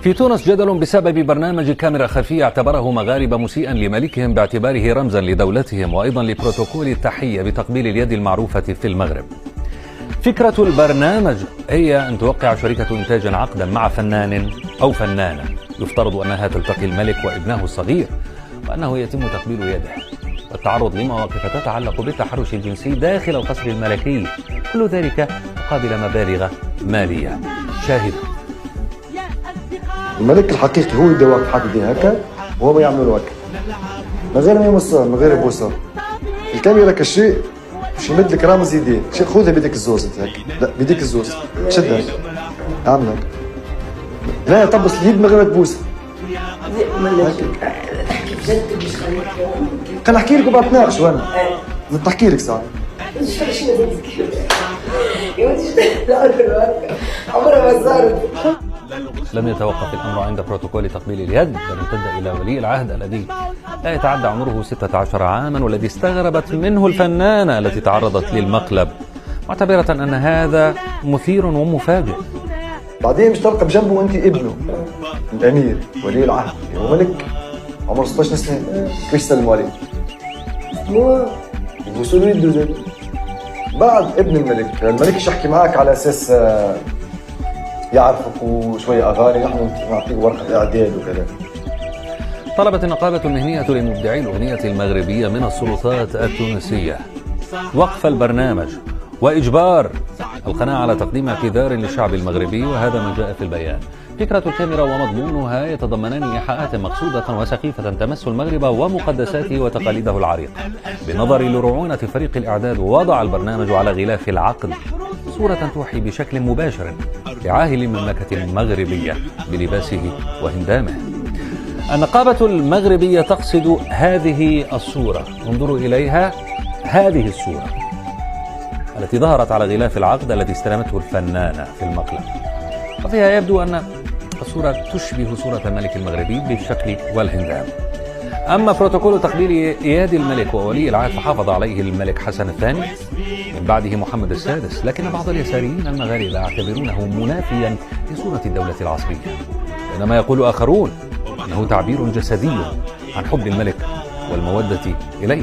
في تونس جدل بسبب برنامج كاميرا خفية اعتبره مغاربة مسيئا لملكهم باعتباره رمزا لدولتهم، وأيضا لبروتوكول التحية بتقبيل اليد المعروفة في المغرب. فكرة البرنامج هي أن توقع شركة إنتاج عقدا مع فنان أو فنانة يفترض أنها تلتقي الملك وابنه الصغير، وأنه يتم تقبيل يده والتعرض لمواقف تتعلق بالتحرش الجنسي داخل القصر الملكي، كل ذلك مقابل مبالغ مالية. شاهد. الملك الحقيقي هو يبدا واقف حاطط يديه هكا وهو ما يعمل هكا من غير ما يمصها من غير يبوسها. الكاميرا كشيء باش يمد لك رامز يديه، خذها بيديك الزوز انت هكا، لا بيديك الزوز شدها اعمل هكا، لا طبس اليد من غير ما تبوسها. خليني نحكي لك وبعد نتناقش وانا نحكي لك ساعه. عمرها ما صارت. لم يتوقف الأمر عند بروتوكول تقبيل اليد، بل امتد إلى ولي العهد الذي لا يتعدى عمره 16 عاما، والذي استغربت منه الفنانة التي تعرضت للمقلب، معتبرة أن هذا مثير ومفاجئ. بعدين مش ترقب جنبه وانت ابنه الامير ولي العهد هو ملك عمره 16 سنه، كيفاش تسلموا عليه؟ يبوسوا له يده زي بعد ابن الملك. الملك مش يحكي معك على اساس يعرفك وشويه اغاني، نحن نعطيك ورقه اعداد وكذا. طلبت النقابة المهنية لمبدعي الأغنية المغربية من السلطات التونسية وقف البرنامج وإجبار القناة على تقديم اعتذار للشعب المغربي، وهذا ما جاء في البيان. فكرة الكاميرا ومضمونها يتضمنان إيحاءات مقصودة وسخيفة تمس المغرب ومقدساته وتقاليده العريقة. بالنظر لرعونة فريق الإعداد، وضع البرنامج على غلاف العقد صورة توحي بشكل مباشر لعاهل المملكة المغربية بلباسه وهندامه. النقابة المغربية تقصد هذه الصورة، انظروا إليها، هذه الصورة التي ظهرت على غلاف العقد الذي استلمته الفنانة في المقلب، وفيها يبدو أن الصورة تشبه صورة الملك المغربي بالشكل والهندام. أما بروتوكول تقبيل يد الملك وولي العهد فحافظ عليه الملك حسن الثاني، من بعده محمد السادس، لكن بعض اليساريين المغاربة يعتبرونه منافيا لصورة الدولة العصرية، بينما يقول آخرون أنه تعبير جسدي عن حب الملك والمودة إليه.